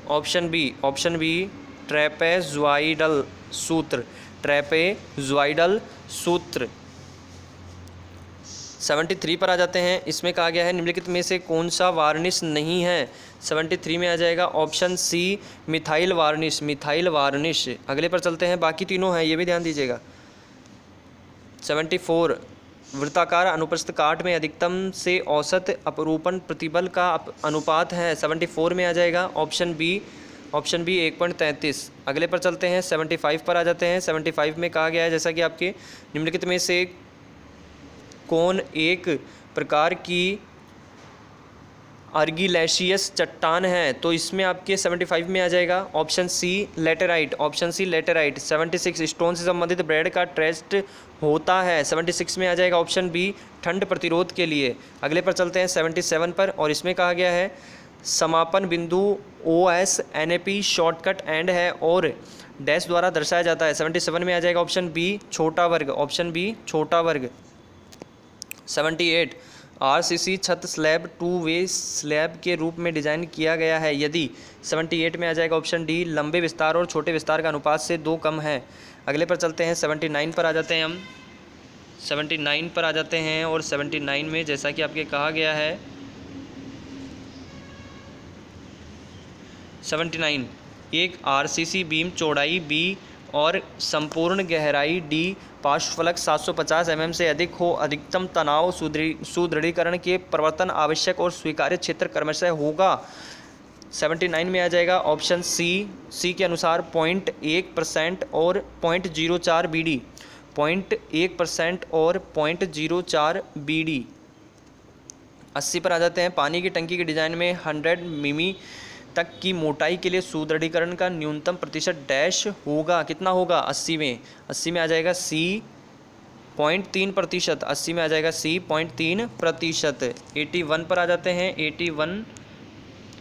S1: option B. Option B, trapezoidal सूत्र। ट्रेपेज़ॉइडल सूत्र। 73 पर आ जाते हैं। इसमें कहा गया है निम्नलिखित में से कौन सा वार्निश नहीं है। 73 में आ जाएगा option C, methyl varnish. Methyl varnish. अगले पर चलते हैं, बाकी तीनों हैं, ये भी ध्यान दीजिएगा। 74, वृत्ताकार अनुप्रस्थ काट में अधिकतम से औसत अपरूपण प्रतिबल का अनुपात है। 74 में आ जाएगा ऑप्शन बी। Option B 1.33। अगले पर चलते हैं, 75 पर आ जाते हैं। 75 में कहा गया है जैसा कि आपके निम्नलिखित में से कौन एक प्रकार की आर्गिलेशियस चट्टान है। तो इसमें आपके 75 में आ जाएगा option C, laterite. Option C, laterite. 76, stone से संबंधित ब्रेड का टेस्ट होता है। 76 में आ जाएगा ऑप्शन बी, ठंड प्रतिरोध के लिए। अगले पर चलते हैं 77 पर, और इसमें कहा गया है समापन बिंदु OS/NAP शॉर्टकट एंड है और डैश द्वारा दर्शाया जाता है। 77 में आ जाएगा ऑप्शन बी, छोटा वर्ग। ऑप्शन बी, छोटा वर्ग। 78, RCC छत स्लैब 2 वे स्लैब के रूप में डिज़ाइन किया गया है यदि। 78 में आ जाएगा ऑप्शन डी, लंबे विस्तार और छोटे विस्तार का अनुपात से 2 कम है। अगले पर चलते हैं, 79 पर आ जाते हैं हम। 79 पर आ जाते हैं और 79 में जैसा कि आपके कहा गया है 79, एक RCC बीम चौड़ाई B और संपूर्ण गहराई D, पार्श्वफलक 750 mm से अधिक हो, अधिकतम तनाव सुदृढ़ीकरण के प्रवर्तन आवश्यक और स्वीकार्य क्षेत्र क्रमशः होगा। 79 में आ जाएगा ऑप्शन सी के अनुसार 0.1% और 0.04 BD। 0.1% और 0.04 BD। 80 पर आ जाते हैं। पानी की टंकी के डिज़ाइन में 100 मिमी तक की मोटाई के लिए सुदृढ़ीकरण का न्यूनतम प्रतिशत डैश होगा। कितना होगा 80 में? 80 में आ जाएगा सी 0.3%। 80 में आ जाएगा सी 0.3%। 81 पर आ जाते हैं।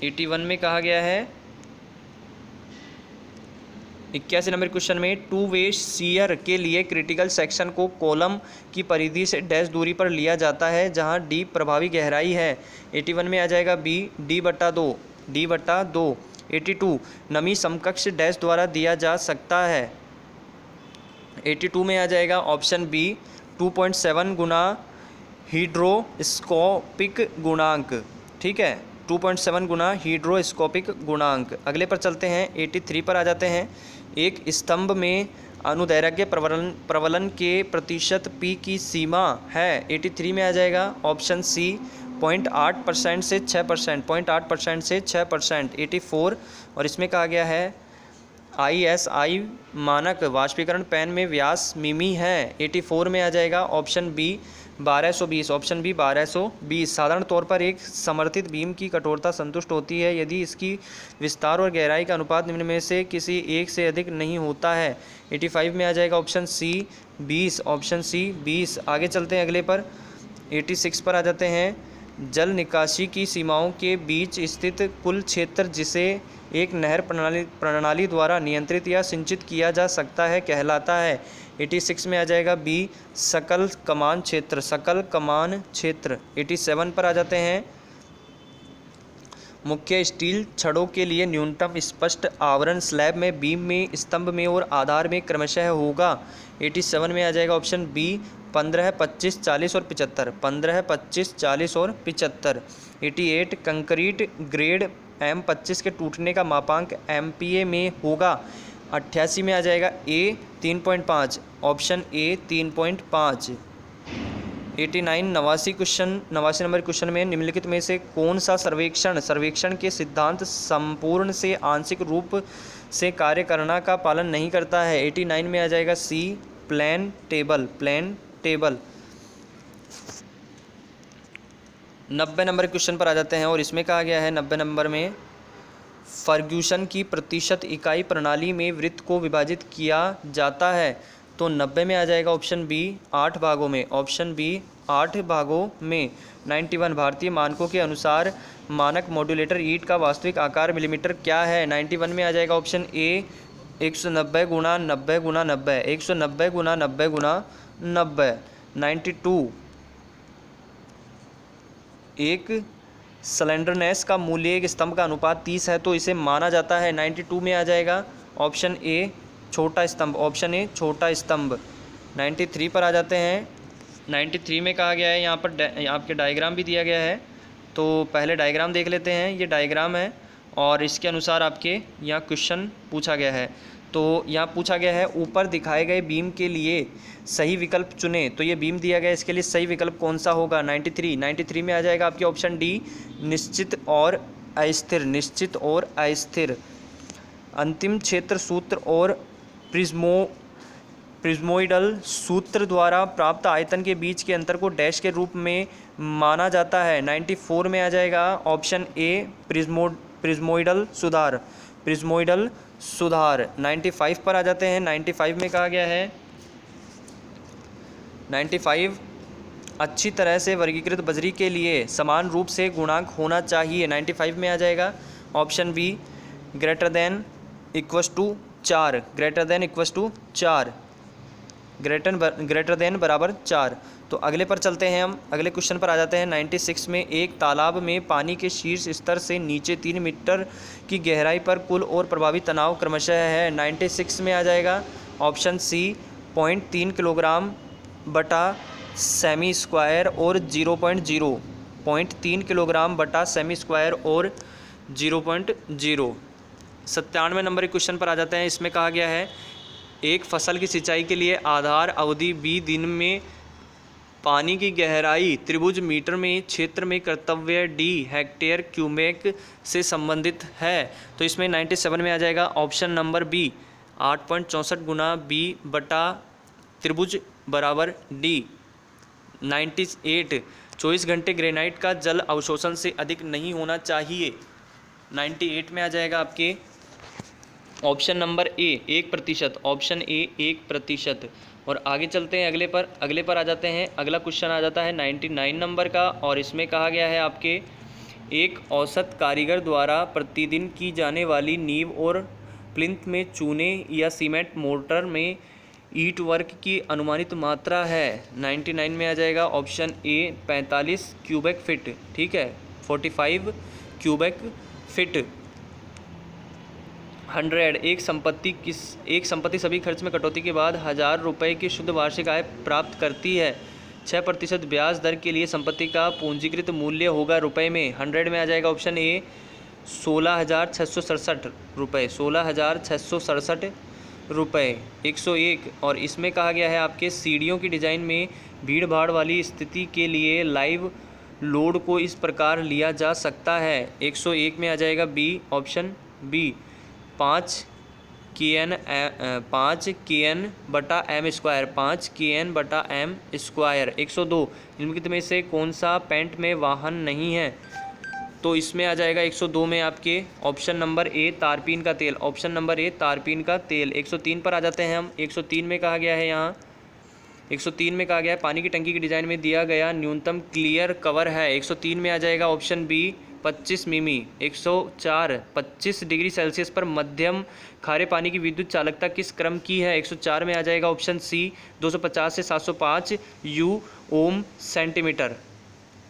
S1: 81 में कहा गया है 81 नंबर क्वेश्चन में 2 वे शियर के लिए क्रिटिकल सेक्शन को कॉलम की परिधि से डैश दूरी पर लिया जाता है जहां डी प्रभावी गहराई है। 81 में आ जाएगा बी, D/2। 82, नमी समकक्ष डैश द्वारा दिया जा सकता है। 82 में आ जाएगा ऑप्शन बी, 2.7 गुना हीड्रोस्कोपिक गुणांक। ठीक है, 2.7 गुना हीड्रोस्कोपिक गुणांक। अगले पर चलते हैं। 83 पर आ जाते हैं। एक स्तंभ में अनुदैर्घ्य प्रवलन के प्रतिशत P की सीमा है। 83 में आ जाएगा ऑप्शन सी, 0.8% से 6%। 0.8% से 6%। 84, और इसमें कहा गया है ISI मानक वाष्पीकरण पैन में व्यास मिमी है। 84 में आ जाएगा ऑप्शन बी, 1220। Option B 1220। साधारण तौर पर एक समर्थित बीम की कठोरता संतुष्ट होती है यदि इसकी विस्तार और गहराई का अनुपात निम्न में से किसी एक से अधिक नहीं होता है। 85 में आ जाएगा ऑप्शन सी 20। Option C 20। आगे चलते हैं अगले पर। 86 पर आ जाते हैं। जल निकासी की सीमाओं के बीच स्थित कुल क्षेत्र जिसे एक नहर प्रणाली द्वारा नियंत्रित या सिंचित किया जा सकता है कहलाता है। 86 में आ जाएगा बी सकल कमान क्षेत्र, सकल कमान क्षेत्र। 87 पर आ जाते हैं, मुख्य स्टील छड़ों के लिए न्यूनतम स्पष्ट आवरण स्लैब में, बीम में, स्तंभ में और आधार में क्रमशः होगा। 87 में आ जाएगा ऑप्शन बी 15, 25, 40 और 75, 15, 25, 40 और 75। 88 कंक्रीट ग्रेड M25 के टूटने का मापांक MPa में होगा। 88 में आ जाएगा ए 3.5, ऑप्शन ए 3.5। 89 89 नंबर क्वेश्चन में निम्नलिखित में से कौन सा सर्वेक्षण के सिद्धांत संपूर्ण से आंशिक रूप से कार्य करना का पालन नहीं करता है। 89 में आ जाएगा सी प्लेन टेबल। 90 नंबर क्वेश्चन पर आ जाते हैं और इसमें कहा गया है 90 नंबर में फर्ग्यूसन की प्रतिशत इकाई प्रणाली में वृत्त को विभाजित किया जाता है। तो 90 में आ जाएगा ऑप्शन बी 8 भागों में, ऑप्शन बी 8 भागों में। 91 भारतीय मानकों के अनुसार मानक मॉड्यूलेटर ईंट का वास्तविक आकार मिलीमीटर क्या है। 91 में आ जाएगा ऑप्शन ए 190 गुणा 90 गुणा 90, 190 गुणा 90 गुणा 90। 92 एक स्लेंडरनेस का मूल्य एक स्तंभ का अनुपात 30 है तो इसे माना जाता है। 92 में आ जाएगा ऑप्शन ए छोटा स्तंभ, ऑप्शन ए छोटा स्तंभ। 93 पर आ जाते हैं। 93 में कहा गया है, यहाँ पर आपके डायग्राम भी दिया गया है, तो पहले डायग्राम देख लेते हैं। ये डायग्राम है और इसके अनुसार आपके यहाँ क्वेश्चन पूछा गया है। तो यहाँ पूछा गया है ऊपर दिखाए गए बीम के लिए सही विकल्प चुनें। तो ये बीम दिया गया है, इसके लिए सही विकल्प कौन सा होगा। 93 में आ जाएगा आपके ऑप्शन डी निश्चित और अस्थिर, निश्चित और अस्थिर। अंतिम क्षेत्र सूत्र और प्रिज्मोइडल सूत्र द्वारा प्राप्त आयतन के बीच के अंतर को डैश के रूप में माना जाता है। 94 में आ जाएगा ऑप्शन ए प्रिज्मोइडल सुधार, प्रिज्मोइडल सुधार। 95 पर आ जाते हैं। 95 में कहा गया है 95 अच्छी तरह से वर्गीकृत बजरी के लिए समान रूप से गुणांक होना चाहिए। 95 में आ जाएगा option B greater than equals to 4, greater than equals to 4, greater than बराबर 4। तो अगले पर चलते हैं हम, अगले क्वेश्चन पर आ जाते हैं। 96 में एक तालाब में पानी के शीर्ष स्तर से नीचे 3 मीटर की गहराई पर कुल और प्रभावी तनाव क्रमशः है। 96 में आ जाएगा ऑप्शन सी 0.3 किलोग्राम बटा सेमी स्क्वायर और 0.3 किलोग्राम बटा सेमी स्क्वायर और 0.0। 97 नंबर क्वेश्चन पर आ जाते हैं। इसमें कहा गया है एक फसल की सिंचाई के लिए आधार अवधि 20 दिन में पानी की गहराई त्रिभुज मीटर में क्षेत्र में कर्तव्य डी हेक्टेयर क्यूबिक से संबंधित है। तो इसमें 97 में आ जाएगा ऑप्शन नंबर बी 8.64 गुना बी बटा त्रिभुज बराबर डी। 98 24 घंटे ग्रेनाइट का जल अवशोषण से अधिक नहीं होना चाहिए। 98 में आ जाएगा आपके option number A 1%, option A 1%। और आगे चलते हैं अगले पर आ जाते हैं। अगला क्वेश्चन आ जाता है 99 नंबर का और इसमें कहा गया है आपके एक औसत कारीगर द्वारा प्रतिदिन की जाने वाली नींव और प्लिंथ में चूने या सीमेंट मोर्टर में ईंट वर्क की अनुमानित मात्रा है। 99 में आ जाएगा ऑप्शन ए 45 क्यूबिक फिट, ठीक है, 45 क्यूबिक फिट। 100 एक संपत्ति सभी खर्च में कटौती के बाद 1000 रुपये की शुद्ध वार्षिक आय प्राप्त करती है। 6% ब्याज दर के लिए संपत्ति का पूंजीकृत मूल्य होगा रुपए में। 100 में आ जाएगा ऑप्शन ए 16,667 रुपये, 16,667 रुपये। 101 और इसमें कहा गया है आपके सीढ़ियों की डिज़ाइन में भीड़ भाड़ वाली स्थिति के लिए लाइव लोड को इस प्रकार लिया जा सकता है। 101 में आ जाएगा बी, ऑप्शन बी 5 kN बटा एम स्क्वायर, 5 kN बटा एम स्क्वायर। 102 निम्नलिखित में से कौन सा पेंट में वाहन नहीं है। तो इसमें आ जाएगा 102 में आपके ऑप्शन नंबर ए तारपीन का तेल, ऑप्शन नंबर ए तारपीन का तेल। 103 पर आ जाते हैं हम। 103 में कहा गया है यहाँ 103 में कहा गया है पानी की टंकी की डिज़ाइन में दिया गया न्यूनतम क्लियर कवर है। 103 में आ जाएगा ऑप्शन बी 25 मिमी। 104 25 डिग्री सेल्सियस पर मध्यम खारे पानी की विद्युत चालकता किस क्रम की है? 104 में आ जाएगा ऑप्शन सी 250 से 705 यू ओम सेंटीमीटर।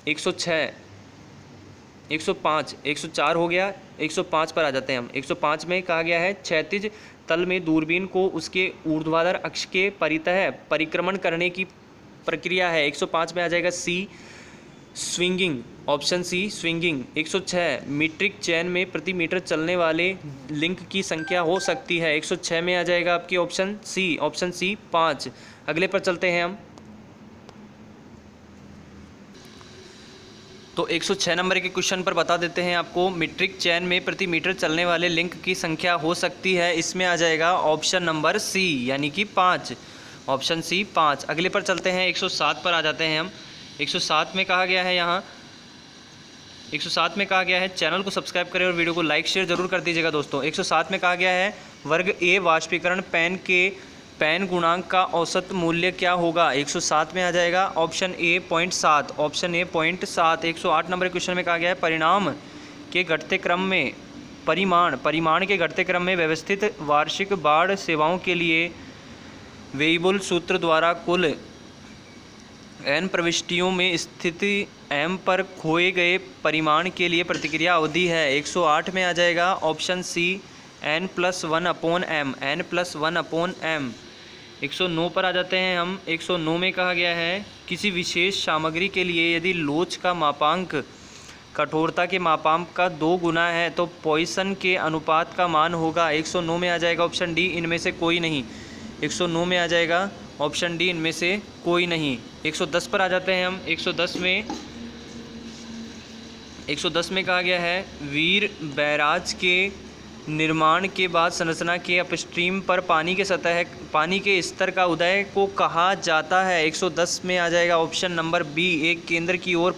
S1: 106 105 104 हो गया, 105 पर आ जाते हैं हम। 105 में कहा गया है क्षैतिज तल में दूरबीन को उसके ऊर्ध्वाधर अक्ष के परितः परिक्रमण करने की प्रक्रिया है। 105 में आ जाएगा C swinging, option C swinging. 106 metric chain में प्रति मीटर चलने वाले लिंक की संख्या हो सकती है। 106 में आ जाएगा आपकी ऑप्शन सी 5। अगले पर चलते हैं हम। तो 106 नंबर के क्वेश्चन पर बता देते हैं आपको, मीट्रिक चैन में प्रति मीटर चलने वाले लिंक की संख्या हो सकती है। इसमें आ जाएगा ऑप्शन नंबर सी यानी कि 5, ऑप्शन सी 5। अगले पर चलते हैं, 107 पर आ जाते हैं हम। 107 में कहा गया है यहाँ 107 में कहा गया है चैनल को सब्सक्राइब करें और वीडियो को लाइक शेयर जरूर कर दीजिएगा दोस्तों। 107 में कहा गया है वर्ग ए वाष्पीकरण पैन गुणांक का औसत मूल्य क्या होगा? 107 में आ जाएगा option A 0.7, option A 0.7। 108 number question में कहा गया है परिमाण के घटते क्रम में व्यवस्थित वार्षिक बाढ़ सेवाओं के लिए वेइबुल सूत्र द्वारा कुल n प्रविष्टियों में स्थिति m पर खोए गए परिमाण के लिए प्रतिक्रिया अवधि है। 108 में आ जाएगा ऑप्शन सी n+1/m, n+1/m। 109 पर आ जाते हैं हम। 109 में कहा गया है किसी विशेष सामग्री के लिए यदि लोच का मापांक कठोरता के मापांक का 2 गुना है तो पॉइसन के अनुपात का मान होगा। 109 में आ जाएगा ऑप्शन डी इनमें से कोई नहीं। 109 में आ जाएगा ऑप्शन डी इनमें से कोई नहीं। 110 पर आ जाते हैं हम। 110 में कहा गया है वीर बैराज के निर्माण के बाद संरचना के अपस्ट्रीम पर पानी के स्तर का उदय को कहा जाता है। 110 में आ जाएगा ऑप्शन नंबर बी एक केंद्र की ओर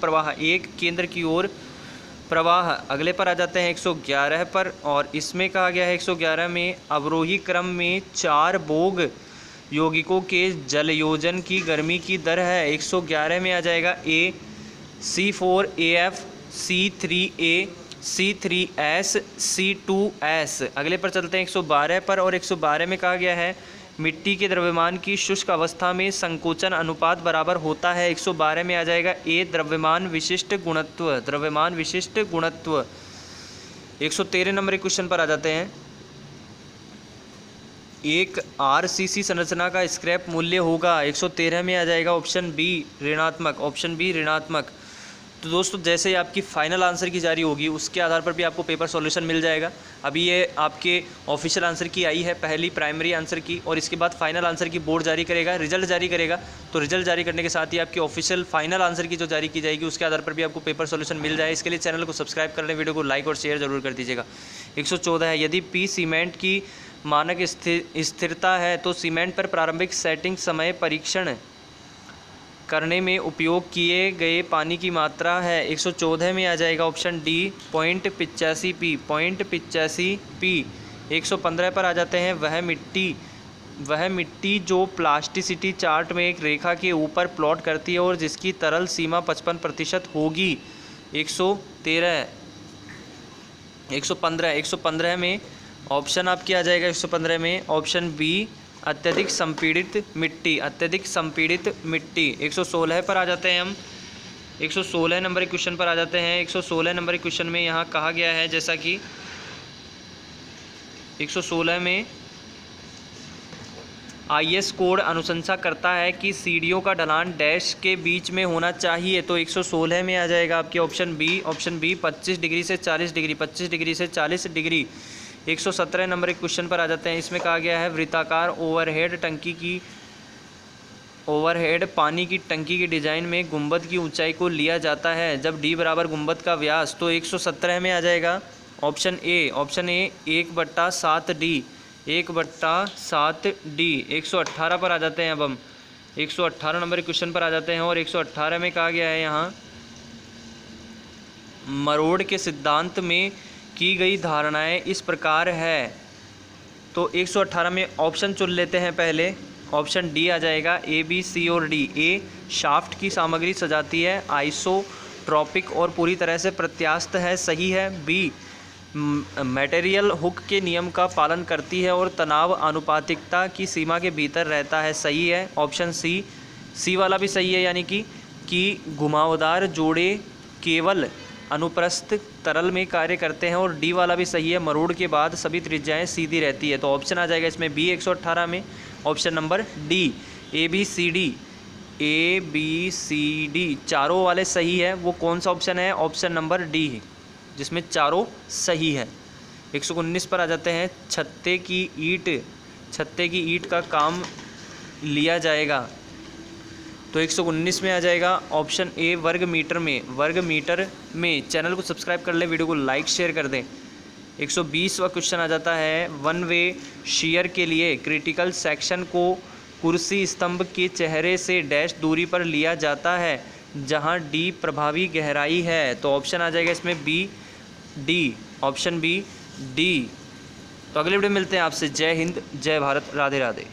S1: प्रवाह। अगले पर आ जाते हैं 111 पर, और इसमें कहा गया है 111 में अवरोही क्रम में 4 बोग यौगिकों के जलयोजन की गर्मी की दर है। 111 में आ जाएगा ए C4AF C3A C3S C2S। अगले पर चलते हैं 112 पर, और 112 में कहा गया है मिट्टी के द्रव्यमान की शुष्क अवस्था में संकोचन अनुपात बराबर होता है। 112 में आ जाएगा ए द्रव्यमान विशिष्ट गुणत्व। 113 नंबर के क्वेश्चन पर आ जाते हैं। एक RCC संरचना का स्क्रैप मूल्य होगा। 113 में आ जाएगा ऑप्शन बी ऋणात्मक। तो दोस्तों जैसे ही आपकी फाइनल आंसर की जारी होगी उसके आधार पर भी आपको पेपर सॉल्यूशन मिल जाएगा। अभी ये आपके ऑफिशियल आंसर की आई है पहली प्राइमरी आंसर की, और इसके बाद फाइनल आंसर की बोर्ड जारी करेगा, रिजल्ट जारी करेगा। तो रिजल्ट जारी करने के साथ ही आपकी ऑफिशियल फाइनल आंसर की जो जारी की जाएगी उसके आधार पर भी आपको पेपर सॉल्यूशन मिल जाए। इसके लिए चैनल को सब्सक्राइब कर लें, वीडियो को लाइक और शेयर जरूर कर दीजिएगा। 114 है यदि पी सीमेंट की मानक स्थिरता है तो सीमेंट पर प्रारंभिक सेटिंग समय परीक्षण करने में उपयोग किए गए पानी की मात्रा है। 114 में आ जाएगा ऑप्शन डी 0.85 पी। 115 पर आ जाते हैं वह मिट्टी जो प्लास्टिसिटी चार्ट में एक रेखा के ऊपर प्लॉट करती है और जिसकी तरल सीमा 55% होगी। 115 में ऑप्शन आपकी आ जाएगा 115 में ऑप्शन बी अत्यधिक संपीड़ित मिट्टी। 116 पर आ जाते हैं हम। 116 नंबर क्वेश्चन पर आ जाते हैं। 116 नंबर क्वेश्चन में यहाँ कहा गया है जैसा कि 116 में IS कोड अनुशंसा करता है कि सीढ़ियों का ढलान डैश के बीच में होना चाहिए। तो 116 में आ जाएगा आपके ऑप्शन बी 25 डिग्री से 40 डिग्री। 117 नंबर एक क्वेश्चन पर आ जाते हैं। इसमें कहा गया है वृत्ताकार ओवरहेड पानी की टंकी की डिजाइन में गुंबद की ऊंचाई को लिया जाता है जब डी बराबर गुंबद का व्यास। तो 117 में आ जाएगा ऑप्शन ए 1/7D 1/7D। 118 पर आ जाते हैं अब हम। 118 नंबर क्वेश्चन पर आ जाते हैं, और 118 में कहा गया है यहाँ मरोड़ के सिद्धांत में की गई धारणाएं इस प्रकार है। तो 118 में ऑप्शन चुन लेते हैं पहले। ऑप्शन डी आ जाएगा A B C और D। ए शाफ्ट की सामग्री सजाती है ट्रॉपिक और पूरी तरह से प्रत्यास्थ है, सही है। बी मटेरियल हुक के नियम का पालन करती है और तनाव आनुपातिकता की सीमा के भीतर रहता है, सही है। ऑप्शन सी वाला भी सही है, यानी कि घुमावदार जोड़े केवल अनुप्रस्थ तरल में कार्य करते हैं, और डी वाला भी सही है, मरोड़ के बाद सभी त्रिज्याएं सीधी रहती है। तो ऑप्शन आ जाएगा इसमें बी 118 में option number D. A B C D चारों वाले सही है। वो कौन सा ऑप्शन है? ऑप्शन नंबर डी, जिसमें चारों सही है। 119 पर आ जाते हैं। छत्ते की ईंट का काम लिया जाएगा, तो 119 में आ जाएगा ऑप्शन ए वर्ग मीटर में। चैनल को सब्सक्राइब कर लें, वीडियो को लाइक शेयर कर दें। 120वां क्वेश्चन आ जाता है। वन वे शीयर के लिए क्रिटिकल सेक्शन को कुर्सी स्तंभ के चेहरे से डैश दूरी पर लिया जाता है, जहां डी प्रभावी गहराई है। तो ऑप्शन आ जाएगा इसमें डी, ऑप्शन बी डी। तो अगले वीडियो में मिलते हैं आपसे। जय हिंद, जय भारत, राधे राधे।